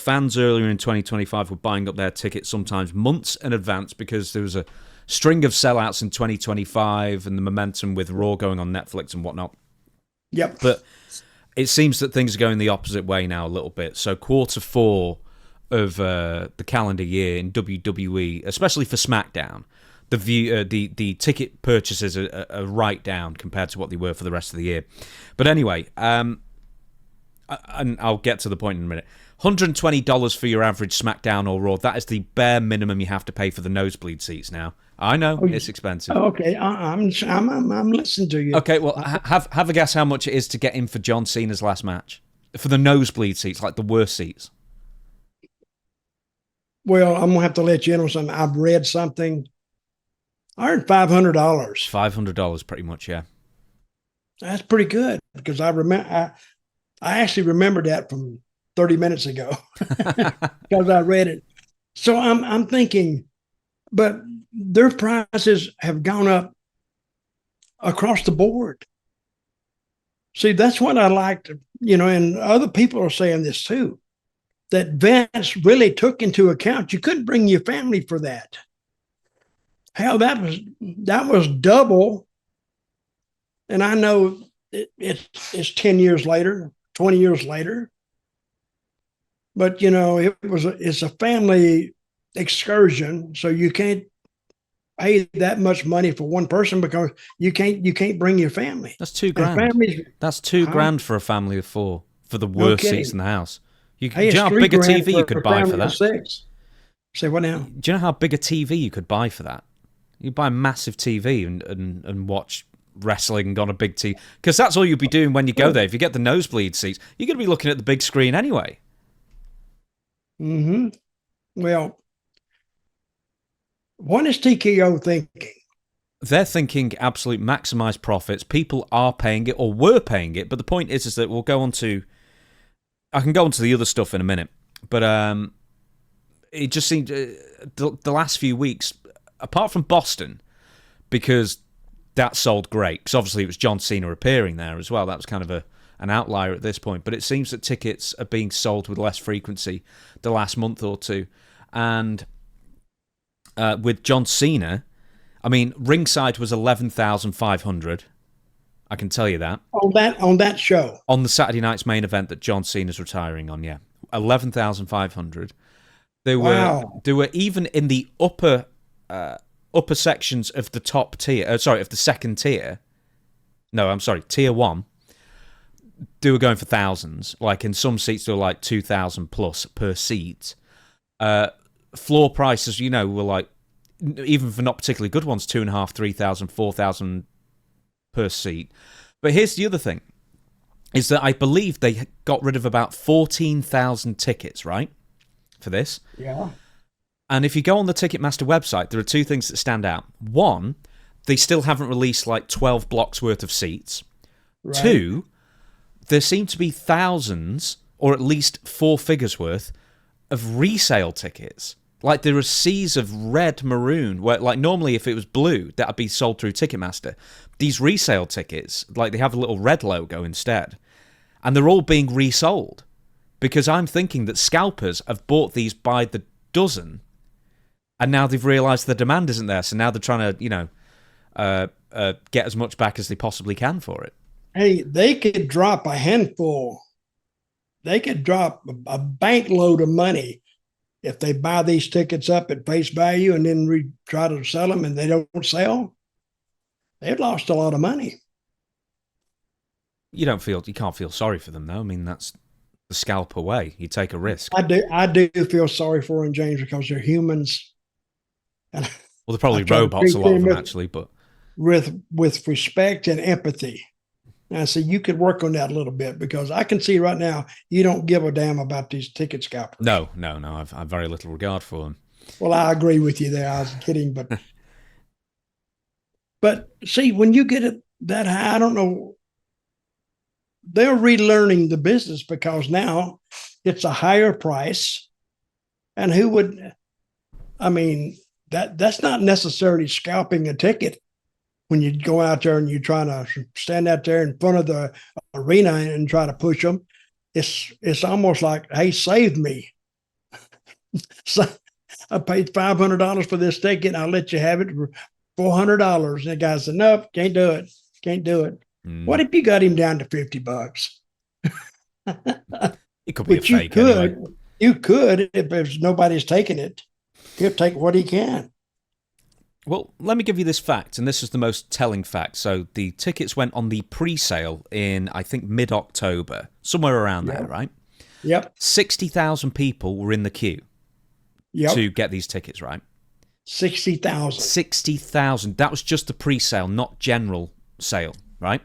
fans earlier in 2025 were buying up their tickets sometimes months in advance because there was a string of sellouts in 2025 and the momentum with Raw going on Netflix and whatnot. Yep. But it seems that things are going the opposite way now a little bit. So quarter 4 of the calendar year in WWE, especially for SmackDown, the ticket purchases are right down compared to what they were for the rest of the year. But anyway, and I'll get to the point in a minute. $120 for your average SmackDown or Raw. That is the bare minimum you have to pay for the nosebleed seats now. I know it's expensive. Okay, I'm listening to you. Okay, well, have a guess how much it is to get in for John Cena's last match for the nosebleed seats, like the worst seats. Well, I'm gonna have to let you in on something. I've read something. I heard $500. $500, pretty much, yeah. That's pretty good because I actually remembered that from 30 minutes ago because I read it. So I'm thinking, but their prices have gone up across the board. See, that's what I liked, and other people are saying this too, that Vince really took into account. You couldn't bring your family for that. Hell, that was double. And I know it's 10 years later, 20 years later. But, it's a family excursion. So you can't pay that much money for one person because you can't bring your family. That's $2,000. That's $2,000 for a family of 4 for the worst seats in the house. Do you know how big a TV you could buy for that? 6. Say what now? Do you know how big a TV you could buy for that? You buy a massive TV and watch wrestling on a big TV. Because that's all you'll be doing when you go there. If you get the nosebleed seats, you're going to be looking at the big screen anyway. Mm-hmm. Well, what is TKO thinking? They're thinking absolute maximize profits. People are paying it or were paying it. But the point is that we'll go on to... I can go on to the other stuff in a minute. But it just seemed... the last few weeks... Apart from Boston, because that sold great, because obviously it was John Cena appearing there as well. That was kind of an outlier at this point. But it seems that tickets are being sold with less frequency the last month or two. And with John Cena, I mean, ringside was 11,500. I can tell you that. On that show? On the Saturday night's main event that John Cena's retiring on, yeah. 11,500. There were even in the upper sections of the top tier, of the second tier. No, I'm sorry, tier 1. They were going for thousands. Like in some seats, they were like 2,000 plus per seat. Floor prices, were like, even for not particularly good ones, 2,500, 3,000, 4,000 per seat. But here's the other thing, is that I believe they got rid of about 14,000 tickets, right, for this. Yeah. And if you go on the Ticketmaster website, there are 2 things that stand out. 1, they still haven't released like 12 blocks worth of seats. Right. 2, there seem to be thousands, or at least 4 figures worth, of resale tickets. Like there are seas of red, maroon, where like normally if it was blue, that would be sold through Ticketmaster. These resale tickets, like they have a little red logo instead. And they're all being resold. Because I'm thinking that scalpers have bought these by the dozen. And now they've realised the demand isn't there, so now they're trying to, get as much back as they possibly can for it. Hey, they could drop a handful. They could drop a bank load of money if they buy these tickets up at face value and then try to sell them and they don't sell. They've lost a lot of money. You can't feel sorry for them though. I mean, that's the scalper way. You take a risk. I do feel sorry for them, James, because they're humans. And well, they're probably robots, a lot of them actually, but with respect and empathy. And I say you could work on that a little bit because I can see right now you don't give a damn about these ticket scalpers. No. I've very little regard for them. Well, I agree with you there. I was kidding, but see, when you get it that high, I don't know. They're relearning the business because now it's a higher price, and who would? I mean. That's not necessarily scalping a ticket when you go out there and you're trying to stand out there in front of the arena and try to push them. It's almost like, hey, save me. So I paid $500 for this ticket. I'll let you have it for $400. And the guy said, nope, can't do it. Can't do it. What if you got him down to $50? It could be a fake anyway. You could if nobody's taking it. He'll take what he can. Well, let me give you this fact, and this is the most telling fact. So the tickets went on the pre-sale in, I think, mid-October, somewhere around there, right? Yep. 60,000 people were in the queue to get these tickets, right? 60,000. 60,000. That was just the pre-sale, not general sale, right?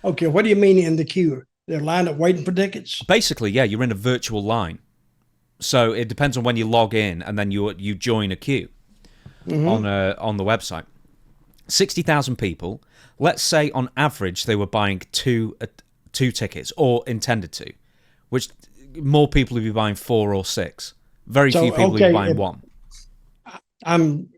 Okay, what do you mean in the queue? They're lined up waiting for tickets? Basically, yeah, you're in a virtual line. So it depends on when you log in, and then you join a queue on the website. 60,000 people. Let's say on average they were buying two tickets, or intended to, which more people would be buying 4 or 6. Very few people would be buying 1.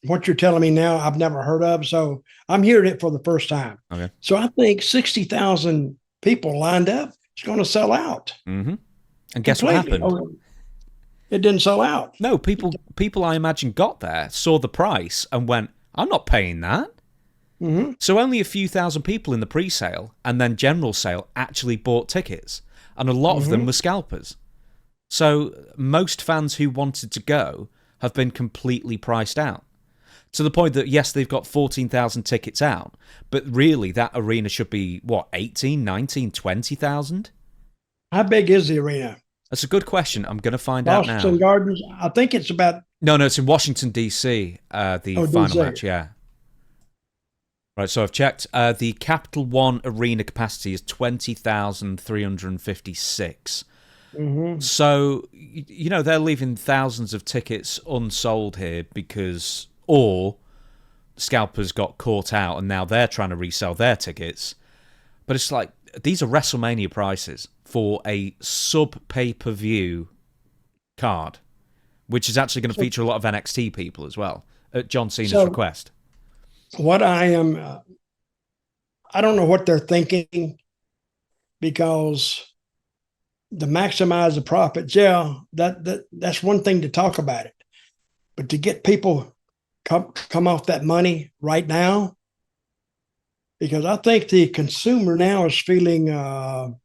What you're telling me now, I've never heard of, so I'm hearing it for the first time. Okay. So I think 60,000 people lined up. It's going to sell out. Mm-hmm. And guess what happened? It didn't sell out. No, people I imagine got there, saw the price, and went, I'm not paying that. Mm-hmm. So only a few thousand people in the pre-sale and then general sale actually bought tickets. And a lot of them were scalpers. So most fans who wanted to go have been completely priced out. To the point that, yes, they've got 14,000 tickets out, but really that arena should be, what, 18, 19, 20,000? How big is the arena? That's a good question. I'm going to find out now. Boston Gardens, I think it's about... No, it's in Washington, D.C., the final match, yeah. Right, so I've checked. The Capital One arena capacity is 20,356. So, they're leaving thousands of tickets unsold here because... Or scalpers got caught out and now they're trying to resell their tickets. But it's like, these are WrestleMania prices for a sub-pay-per-view card, which is actually going to feature a lot of NXT people as well, at John Cena's request. What I don't know what they're thinking, because to maximize the profits, that's one thing to talk about it. But to get people come off that money right now, because I think the consumer now is feeling a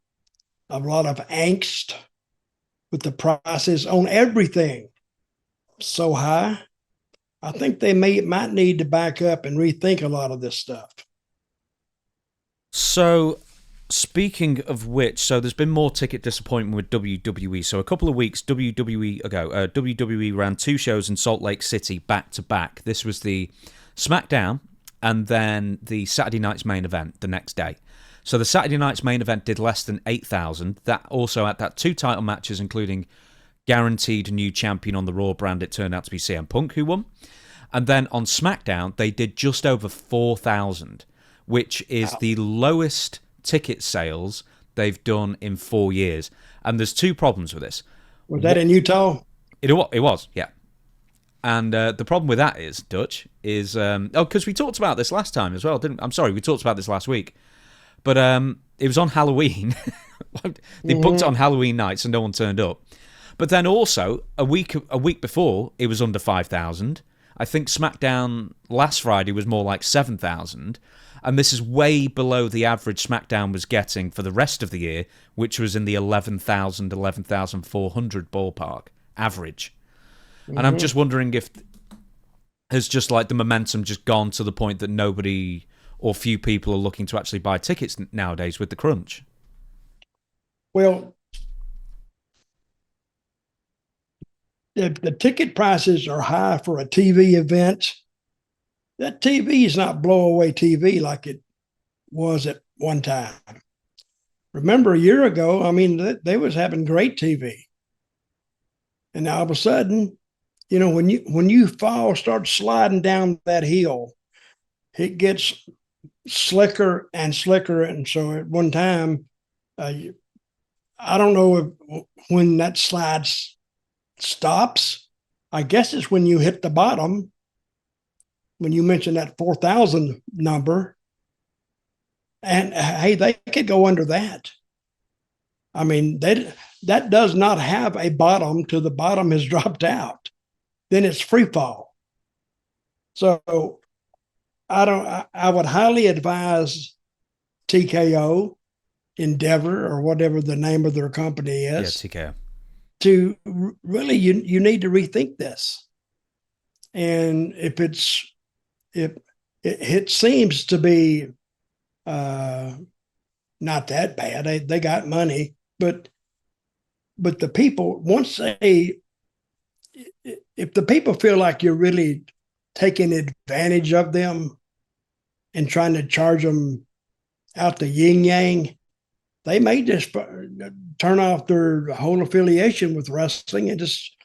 lot of angst with the prices on everything so high. I think they might need to back up and rethink a lot of this stuff. So, speaking of which, so there's been more ticket disappointment with WWE. So a couple of weeks ago, WWE ran 2 shows in Salt Lake City back to back. This was the SmackDown and then the Saturday night's main event the next day. So the Saturday night's main event did less than 8,000. That also had that 2 title matches, including guaranteed new champion on the Raw brand. It turned out to be CM Punk who won. And then on SmackDown, they did just over 4,000, which is the lowest ticket sales they've done in 4 years. And there's 2 problems with this. Was that in Utah? It was, yeah. And the problem with that is, Dutch, is... because we talked about this last time as well, I'm sorry, we talked about this last week. But it was on Halloween. They booked it on Halloween night, so no one turned up. But then also, a week before, it was under 5,000. I think SmackDown last Friday was more like 7,000. And this is way below the average SmackDown was getting for the rest of the year, which was in the 11,000, 11,400 ballpark average. And I'm just wondering if has just like the momentum just gone to the point that nobody or few people are looking to actually buy tickets nowadays with the crunch. Well, if the ticket prices are high for a TV event, that TV is not blow away TV like it was at one time. Remember a year ago, I mean, they was having great TV. And all of a sudden, when you start sliding down that hill, it gets slicker and slicker. And so at one time, I don't know when that slide stops. I guess it's when you hit the bottom. When you mentioned that 4,000 number, and hey, they could go under that. I mean, that does not have a bottom till the bottom has dropped out. Then it's free fall. So I would highly advise TKO, Endeavor, or whatever the name of their company is. Yeah, TKO. To really, you need to rethink this. And if it seems to be not that bad, they got money, but the people, if the people feel like you're really taking advantage of them and trying to charge them out the yin yang, they may just turn off their whole affiliation with wrestling and just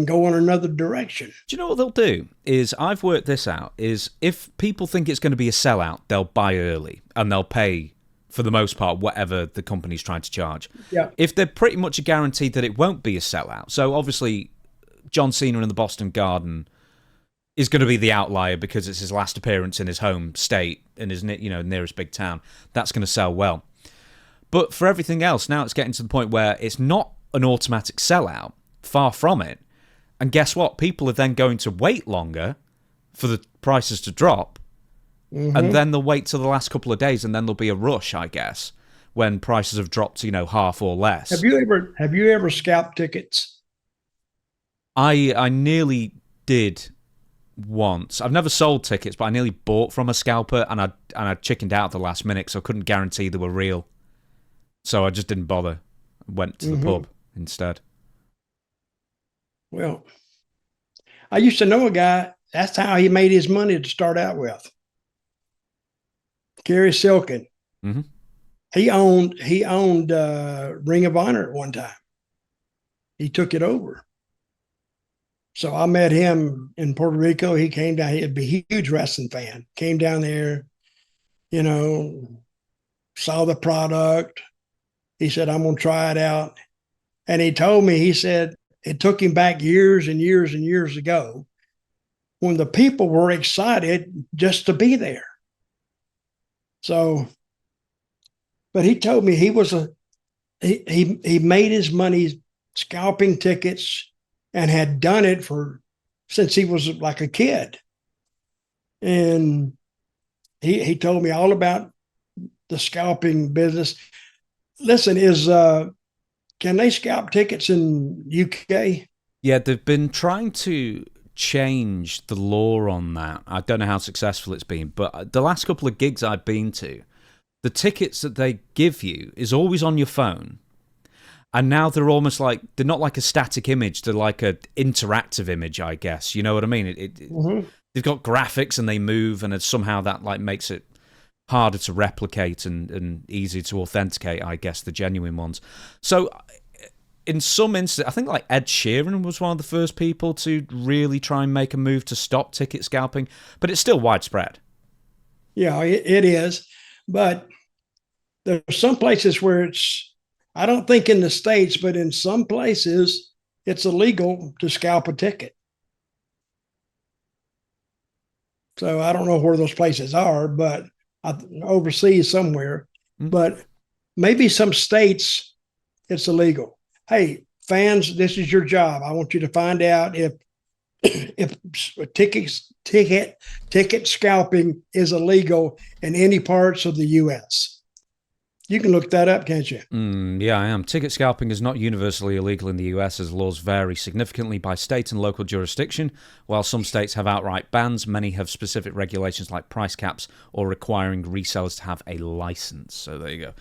go in another direction. Do you know what they'll do? Is I've worked this out, is if people think it's going to be a sellout, they'll buy early and they'll pay, for the most part, whatever the company's trying to charge. Yeah. If they're pretty much guaranteed that it won't be a sellout, so obviously John Cena in the Boston Garden is going to be the outlier because it's his last appearance in his home state, in his nearest big town. That's going to sell well. But for everything else, now it's getting to the point where it's not an automatic sellout, far from it. And guess what? People are then going to wait longer for the prices to drop, and then they'll wait till the last couple of days, and then there'll be a rush, I guess, when prices have dropped to, half or less. Have you ever scalped tickets? I nearly did once. I've never sold tickets, but I nearly bought from a scalper, and I chickened out at the last minute, so I couldn't guarantee they were real. So I just didn't bother. Went to the pub instead. Well, I used to know a guy. That's how he made his money to start out with. Gary Silkin. Mm-hmm. He owned Ring of Honor at one time. He took it over. So I met him in Puerto Rico. He came down. He'd be a huge wrestling fan. Came down there, saw the product. He said, I'm going to try it out. And he told me, he said, it took him back years and years and years ago when the people were excited just to be there. So, but he told me he made his money scalping tickets and had done it since he was like a kid. And he told me all about the scalping business. Listen, can they scalp tickets in UK? Yeah, they've been trying to change the law on that. I don't know how successful it's been, but the last couple of gigs I've been to, the tickets that they give you is always on your phone. And now they're almost like, they're not like a static image, they're like an interactive image, I guess. You know what I mean? They've got graphics and they move, and somehow that makes it harder to replicate and easier to authenticate, I guess, the genuine ones. So in some instances, I think like Ed Sheeran was one of the first people to really try and make a move to stop ticket scalping, but it's still widespread. Yeah, it is. But there's some places where I don't think in the States, but in some places, it's illegal to scalp a ticket. So I don't know where those places are, but overseas somewhere. But maybe some states it's illegal. Hey, fans, this is your job. I want you to find out if ticket scalping is illegal in any parts of the U.S. You can look that up, can't you? Yeah, I am. Ticket scalping is not universally illegal in the US, as laws vary significantly by state and local jurisdiction. While some states have outright bans, many have specific regulations like price caps or requiring resellers to have a license. So there you go.